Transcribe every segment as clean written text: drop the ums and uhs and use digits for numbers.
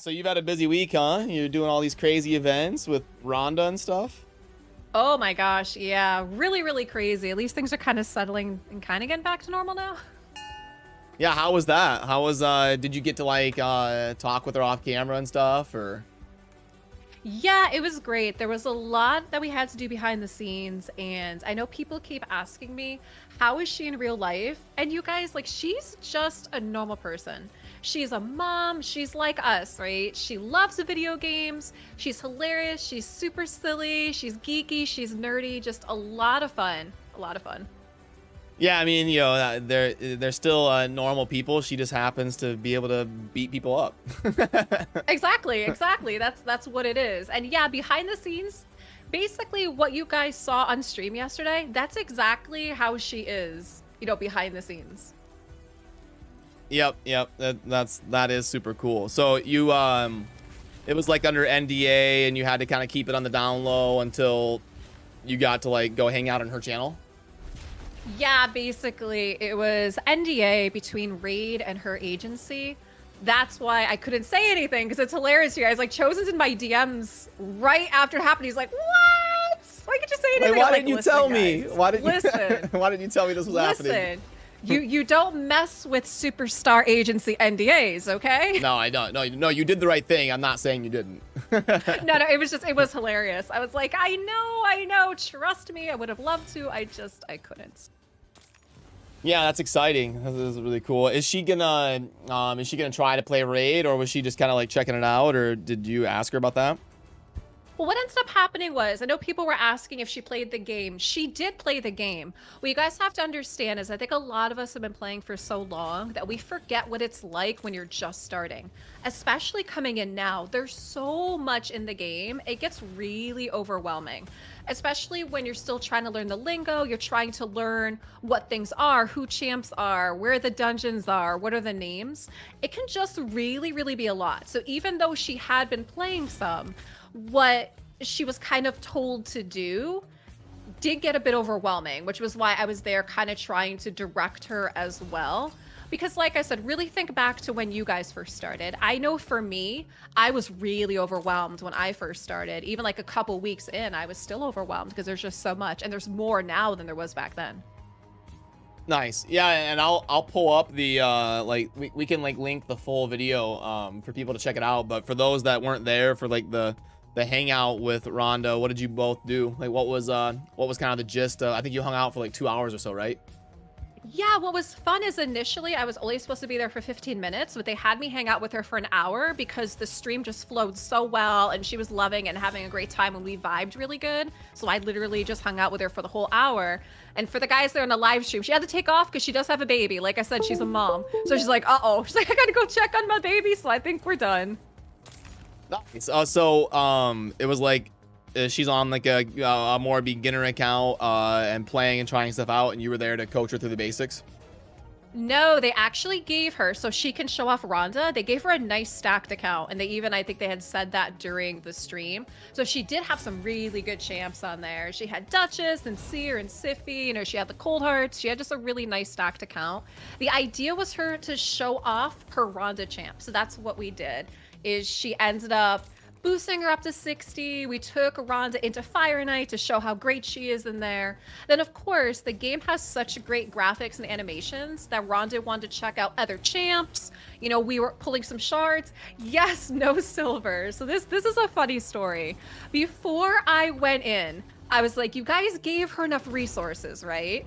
So you've had a busy week, huh? You're doing all these crazy events with Rhonda and stuff? Oh my gosh, yeah, really, really crazy. At least things are kind of settling and kind of getting back to normal now. Yeah, how was that? How was, did you get to, like, talk with her off camera and stuff, or? Yeah, it was great. There was a lot that we had to do behind the scenes, and I know people keep asking me, how is she in real life? And you guys, like, she's just a normal person. She's a mom, she's like us, right? She loves the video games, she's hilarious, she's super silly, she's geeky, she's nerdy, just a lot of fun. A lot of fun. Yeah, I mean, you know, they're still normal people. She just happens to be able to beat people up. Exactly, exactly. That's what it is. And yeah, behind the scenes, basically what you guys saw on stream yesterday, that's exactly how she is, you know, behind the scenes. Yep, that is super cool. So you it was like under NDA and you had to kind of keep it on the down low until you got to like go hang out on her channel? Yeah, basically it was NDA between Raid and her agency. That's why I couldn't say anything, because it's hilarious, you guys. Like, Chosen's in my DMs right after it happened. He's like, what? Why could you say anything? Like, why I'm didn't like, you tell me? guys, Why didn't listen. you, why didn't you tell me this was happening? You don't mess with superstar agency NDAs, okay? No, I don't. No, you did the right thing. I'm not saying you didn't. No, it was hilarious. I was like, I know, trust me. I would have loved to. I couldn't. Yeah, that's exciting. This is really cool. Is she gonna try to play Raid, or was she just kind of like checking it out, or did you ask her about that? Well, what ended up happening was, I know people were asking if she played the game. She did play the game. What you guys have to understand is I think a lot of us have been playing for so long that we forget what it's like when you're just starting. Especially coming in now, there's so much in the game, it gets really overwhelming. Especially when you're still trying to learn the lingo, you're trying to learn what things are, who champs are, where the dungeons are, what are the names. It can just really, really be a lot. So even though she had been playing some, what she was kind of told to do did get a bit overwhelming, which was why I was there kind of trying to direct her as well. Because like I said, really think back to when you guys first started. I know for me, I was really overwhelmed when I first started. Even like a couple weeks in, I was still overwhelmed because there's just so much, and there's more now than there was back then. Nice. Yeah, and I'll pull up the like we can like link the full video for people to check it out. But for those that weren't there for like the hangout with Rhonda, what did you both do? Like what was kind of the gist? I think you hung out for like 2 hours or so, right? Yeah, what was fun is initially I was only supposed to be there for 15 minutes, but they had me hang out with her for an hour because the stream just flowed so well and she was loving and having a great time and we vibed really good. So I literally just hung out with her for the whole hour. And for the guys there on the live stream, she had to take off because she does have a baby. Like I said, she's a mom. So she's like, uh-oh. She's like, I gotta go check on my baby. So I think we're done. Nice. It was like she's on like a more beginner account and playing and trying stuff out, and you were there to coach her through the basics. No, they actually gave her, so she can show off Rhonda, they gave her a nice stacked account, and they even, I think they had said that during the stream. So she did have some really good champs on there. She had Duchess and Seer and Siffy, you know, she had the Cold Hearts. She had just a really nice stacked account. The idea was her to show off her Rhonda champ, so that's what we did, is she ended up boosting her up to 60. We took Rhonda into Fire Night to show how great she is in there. Then, of course, the game has such great graphics and animations that Rhonda wanted to check out other champs. You know, we were pulling some shards. Yes, no silver. So this is a funny story. Before I went in, I was like, you guys gave her enough resources, right?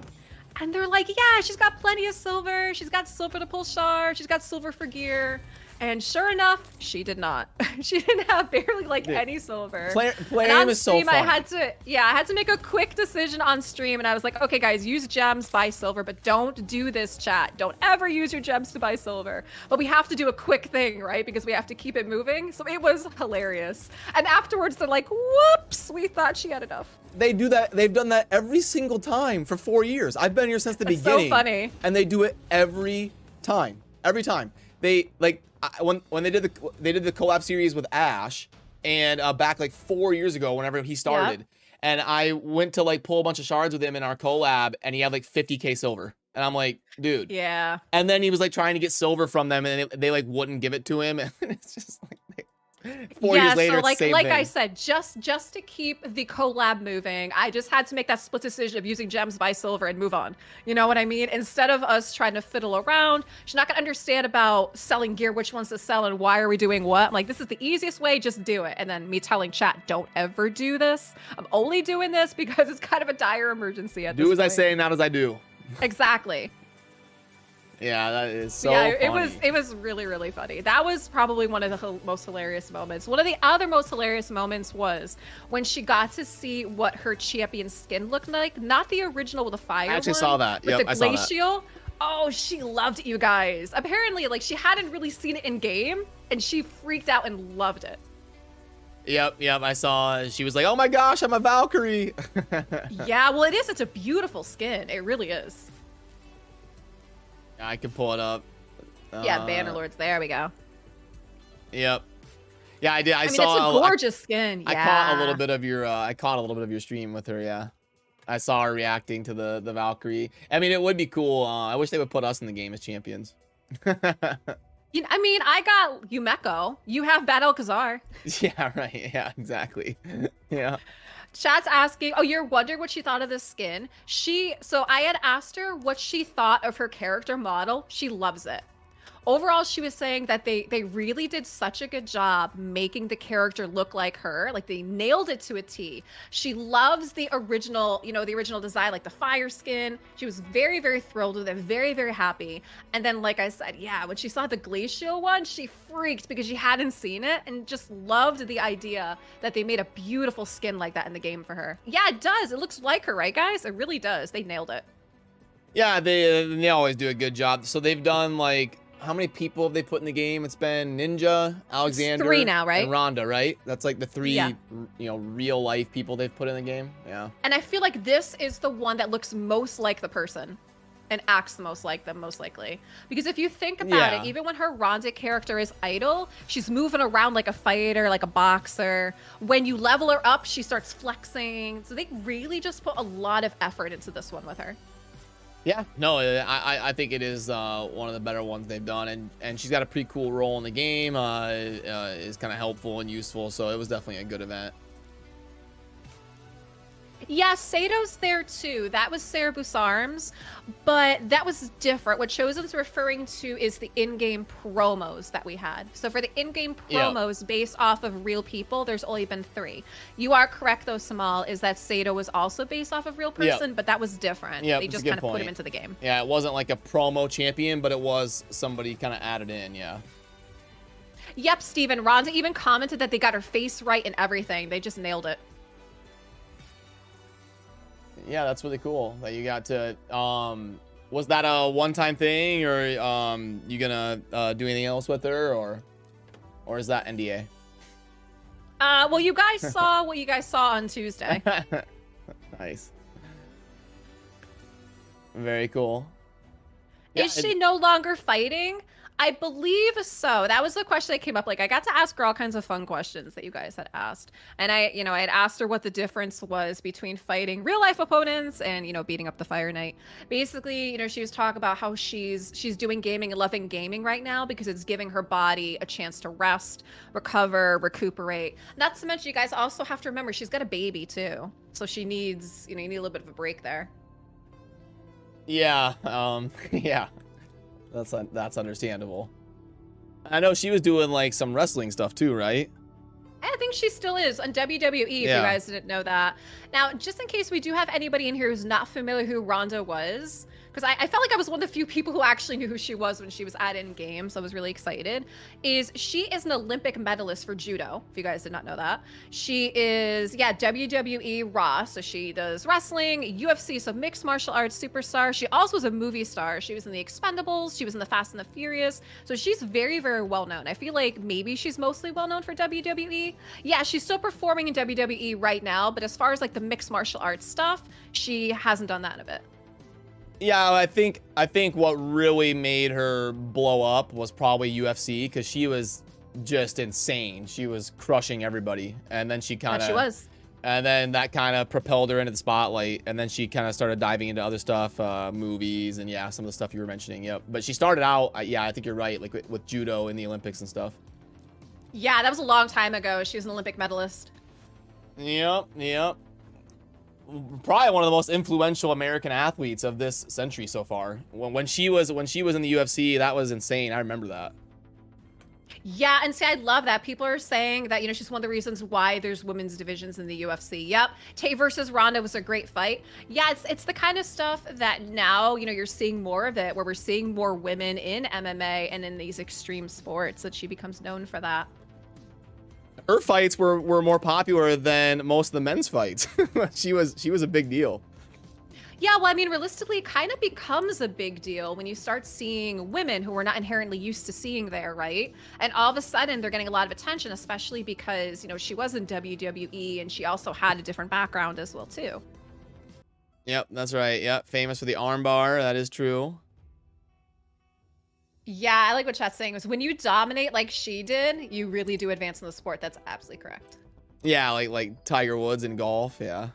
And they're like, yeah, she's got plenty of silver. She's got silver to pull shards. She's got silver for gear. And sure enough, she did not. She didn't have barely like any silver. Plarium is so fun. I had to make a quick decision on stream, and I was like, okay, guys, use gems, buy silver, but don't do this, chat. Don't ever use your gems to buy silver. But we have to do a quick thing, right? Because we have to keep it moving. So it was hilarious. And afterwards, they're like, whoops, we thought she had enough. They do that. They've done that every single time for 4 years. I've been here since the beginning. So funny. And they do it every time. Every time. They like when they did the collab series with Ash, and back like 4 years ago, whenever he started, and I went to like pull a bunch of shards with him in our collab, and he had like 50k silver, and I'm like, dude. Yeah. And then he was like trying to get silver from them, and they like wouldn't give it to him, and it's just like 4 years later, so like same I thing. said, just to keep the collab moving, I just had to make that split decision of using gems by silver and move on. You know what I mean? Instead of us trying to fiddle around, she's not gonna understand about selling gear, which ones to sell, and why are we doing what. I'm like, this is the easiest way, just do it. And then me telling chat, don't ever do this. I'm only doing this because it's kind of a dire emergency at this point. Do as I say, not as I do. Exactly. Yeah, that is so yeah, funny. it was really, really funny. That was probably one of the most hilarious moments. One of the other most hilarious moments was when she got to see what her champion skin looked like. Not the original with the fire. I actually one, saw that. But Yep, the I saw that. glacial. Oh, she loved it, you guys. Apparently, like, she hadn't really seen it in game, and she freaked out and loved it. Yep, I saw. She was like, "Oh my gosh, I'm a Valkyrie." Yeah, well, it is. It's a beautiful skin. It really is. I can pull it up. Yeah, Bannerlords. There we go. Yep. Yeah, I did. I mean, saw. it's a gorgeous skin. Yeah. I caught a little bit of your. I caught a little bit of your stream with her. Yeah, I saw her reacting to the Valkyrie. I mean, it would be cool. I wish they would put us in the game as champions. You know, I mean, I got Yumeko. You have Bad Alcazar. Yeah, right. Yeah, exactly. Yeah. Chat's asking, oh, you're wondering what she thought of this skin. So I had asked her what she thought of her character model. She loves it. Overall, she was saying that they really did such a good job making the character look like her. Like, they nailed it to a T. She loves the original, you know, the original design, like the fire skin. She was very, very thrilled with it, very, very happy. And then, like I said, yeah, when she saw the glacial one, she freaked because she hadn't seen it and just loved the idea that they made a beautiful skin like that in the game for her. Yeah, it does. It looks like her, right, guys? It really does. They nailed it. Yeah, they always do a good job. So they've done like. How many people have they put in the game? It's been Ninja, Alexander, it's 3 now, right? And Ronda, right? That's like the 3, yeah. You know, real life people they've put in the game. Yeah. And I feel like this is the one that looks most like the person and acts the most like them, most likely. Because if you think about it, even when her Ronda character is idle, she's moving around like a fighter, like a boxer. When you level her up, she starts flexing. So they really just put a lot of effort into this one with her. Yeah, no, I think it is one of the better ones they've done, and she's got a pretty cool role in the game. Is kind of helpful and useful, so it was definitely a good event. Yeah, Sato's there too. That was Cerebus Arms, but that was different. What Chosen's referring to is the in-game promos that we had. So for the in-game promos based off of real people, there's only been 3. You are correct though, Samal, is that Sato was also based off of real person, but that was different. Yeah, they just kind of put him into the game. Yeah, it wasn't like a promo champion, but it was somebody kind of added in, yeah. Yep, Steven. Ronda even commented that they got her face right and everything. They just nailed it. Yeah, that's really cool that you got to. Was that a one-time thing, or you gonna do anything else with her, or is that NDA? Well, you guys saw what you guys saw on Tuesday. Nice. Very cool. Is she no longer fighting? I believe so. That was the question that came up. Like, I got to ask her all kinds of fun questions that you guys had asked. And I had asked her what the difference was between fighting real life opponents and, beating up the Fire Knight. Basically, she was talking about how she's doing gaming and loving gaming right now because it's giving her body a chance to rest, recover, recuperate. Not to mention, you guys also have to remember she's got a baby too. So she needs, you need a little bit of a break there. Yeah. Yeah. That's understandable. I know she was doing like some wrestling stuff too, right? I think she still is on WWE, if you guys didn't know that. Now, just in case we do have anybody in here who's not familiar who Ronda was, because I felt like I was one of the few people who actually knew who she was when she was at in-game, so I was really excited, she is an Olympic medalist for judo, if you guys did not know that. She is, WWE Raw, so she does wrestling, UFC, so mixed martial arts superstar. She also was a movie star. She was in The Expendables, she was in The Fast and the Furious, so she's very, very well-known. I feel like maybe she's mostly well-known for WWE. Yeah, she's still performing in WWE right now, but as far as like the mixed martial arts stuff, she hasn't done that in a bit. Yeah, I think what really made her blow up was probably UFC, because she was just insane. She was crushing everybody, and then she kind of. She was. And then that kind of propelled her into the spotlight, and then she kind of started diving into other stuff, movies, and some of the stuff you were mentioning. Yep. But she started out, I think you're right, like with judo in the Olympics and stuff. Yeah, that was a long time ago. She was an Olympic medalist. Yep, yep. Probably one of the most influential American athletes of this century so far. When she was in the UFC, that was insane. I remember that. Yeah, and see, I love that. People are saying that, you know, she's one of the reasons why there's women's divisions in the UFC. Yep. Tay versus Ronda was a great fight. Yeah, it's the kind of stuff that now, you know, you're seeing more of it, where we're seeing more women in MMA and in these extreme sports, that she becomes known for that. Her fights were more popular than most of the men's fights. she was a big deal. Yeah, well, I mean, realistically, it kind of becomes a big deal when you start seeing women who we're not inherently used to seeing there, right? And all of a sudden, they're getting a lot of attention, especially because, you know, she was in WWE and she also had a different background as well, too. Yep, that's right. Yep, famous for the armbar. That is true. Yeah, I like what chat's saying was when you dominate like she did, you really do advance in the sport. That's absolutely correct. Yeah, like Tiger Woods in golf. Yeah.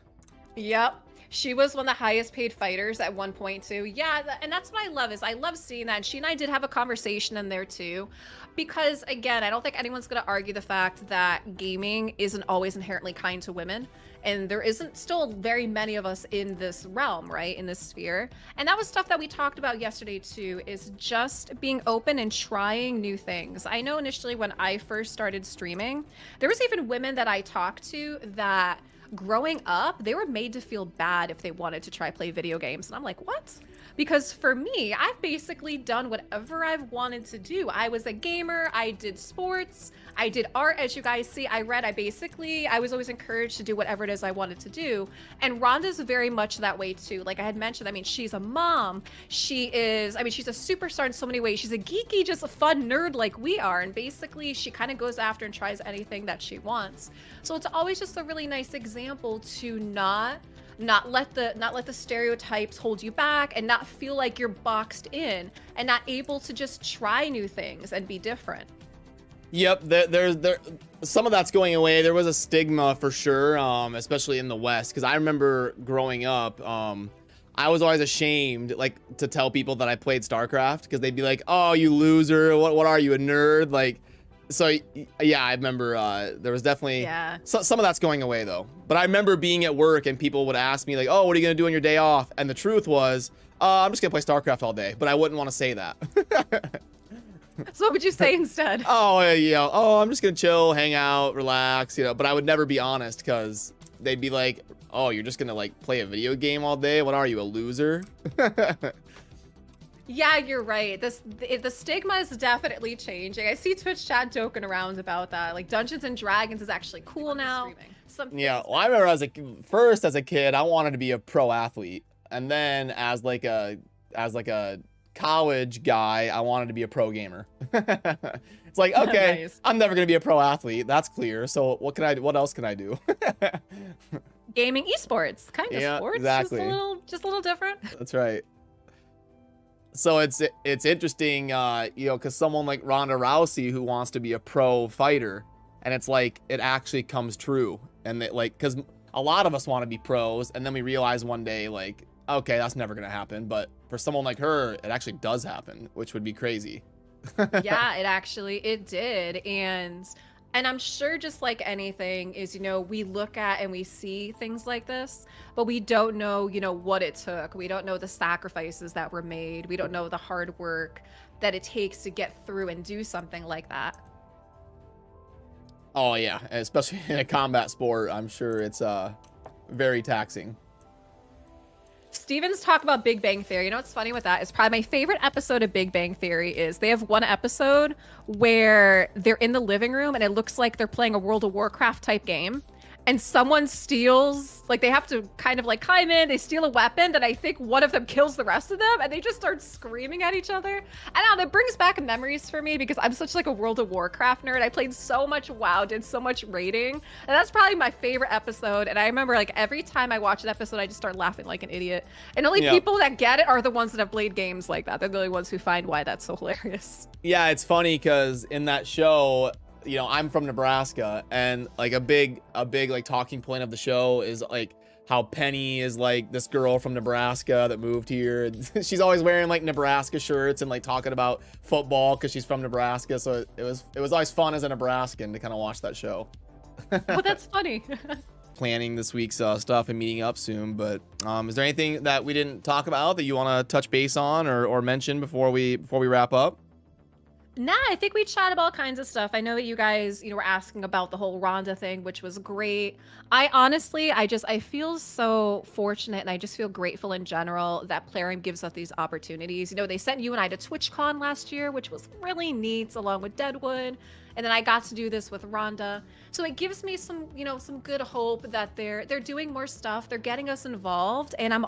Yep. She was one of the highest paid fighters at one point too. Yeah, and that's what I love is I love seeing that. And she and I did have a conversation in there too, because again, I don't think anyone's going to argue the fact that gaming isn't always inherently kind to women. And there isn't still very many of us in this realm, right? In this sphere. And that was stuff that we talked about yesterday too, is just being open and trying new things. I know initially when I first started streaming, there was even women that I talked to that growing up, they were made to feel bad if they wanted to try play video games. And I'm like, what? Because for me, I've basically done whatever I've wanted to do. I was a gamer, I did sports, I did art, as you guys see, I read, I was always encouraged to do whatever it is I wanted to do. And Rhonda's very much that way too. Like I had mentioned, I mean, she's a mom, she's a superstar in so many ways. She's a geeky, just a fun nerd like we are. And basically she kind of goes after and tries anything that she wants. So it's always just a really nice example to not let the stereotypes hold you back and not feel like you're boxed in and not able to just try new things and be different. Yep, there's some of that's going away. There was a stigma for sure, especially in the West, because I remember growing up, I was always ashamed like to tell people that I played StarCraft because they'd be like, "Oh, you loser! What are you, a nerd?" Like, so yeah, I remember there was definitely some of that's going away though. But I remember being at work and people would ask me like, "Oh, what are you gonna do on your day off?" And the truth was, I'm just gonna play StarCraft all day. But I wouldn't want to say that. So what would you say instead? Oh, yeah. Oh, I'm just gonna chill, hang out, relax, you know. But I would never be honest because they'd be like, "Oh, you're just gonna like play a video game all day? What are you, a loser?" Yeah, you're right. The stigma is definitely changing. I see Twitch chat joking around about that. Like Dungeons and Dragons is actually cool now. Yeah, well, I remember as a kid, I wanted to be a pro athlete, and then as like a college guy, I wanted to be a pro gamer. It's like, okay, nice. I'm never gonna be a pro athlete. That's clear. So what else can I do? Gaming, esports, kind of sports. Exactly. Just a little different. That's right. So it's interesting, you know, because someone like Ronda Rousey who wants to be a pro fighter, and it's like it actually comes true, and that like because a lot of us want to be pros, and then we realize one day like, okay, that's never gonna happen. But for someone like her, it actually does happen, which would be crazy. Yeah, it did, and I'm sure just like anything is, you know, we look at and we see things like this, but we don't know, you know, what it took. We don't know the sacrifices that were made. We don't know the hard work that it takes to get through and do something like that. Oh yeah, especially in a combat sport, I'm sure it's very taxing. Steven's talk about Big Bang Theory. You know what's funny with that is probably my favorite episode of Big Bang Theory is they have one episode where they're in the living room and it looks like they're playing a World of Warcraft type game. And someone steals, like they have to kind of like climb in, they steal a weapon that I think one of them kills the rest of them and they just start screaming at each other. I don't know, that brings back memories for me because I'm such like a World of Warcraft nerd. I played so much WoW, did so much raiding, and that's probably my favorite episode. And I remember like every time I watch an episode, I just start laughing like an idiot. And only people that get it are the ones that have played games like that. They're the only ones who find why that's so hilarious. Yeah, it's funny because in that show, you know, I'm from Nebraska, and like a big like talking point of the show is like how Penny is like this girl from Nebraska that moved here. And she's always wearing like Nebraska shirts and like talking about football because she's from Nebraska. So it was always fun as a Nebraskan to kind of watch that show. Well, that's funny. Planning this week's stuff and meeting up soon, but is there anything that we didn't talk about that you want to touch base on or mention before we wrap up? Nah, I think we chat about all kinds of stuff. I know that you guys, were asking about the whole Ronda thing, which was great. I honestly, I feel so fortunate, and I just feel grateful in general that Plarium gives us these opportunities. They sent you and I to TwitchCon last year, which was really neat, along with Deadwood. And then I got to do this with Ronda. So it gives me some, some good hope that they're doing more stuff. They're getting us involved. And I'm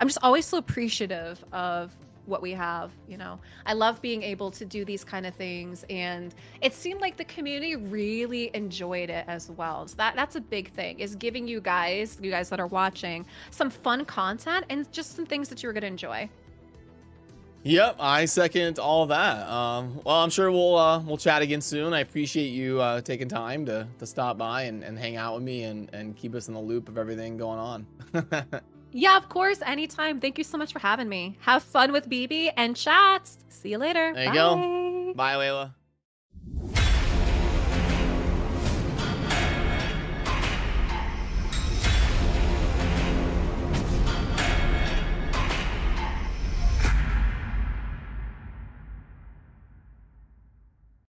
just always so appreciative of what we have. I love being able to do these kind of things, and it seemed like the community really enjoyed it as well. So that's a big thing, is giving you guys that are watching, some fun content and just some things that you're going to enjoy. Yep, I second all of that. Well, I'm sure we'll chat again soon. I appreciate you taking time to stop by and hang out with me and keep us in the loop of everything going on. Yeah, of course, anytime. Thank you so much for having me. Have fun with BB and chats. See you later. There you Bye. go. Bye, Leila.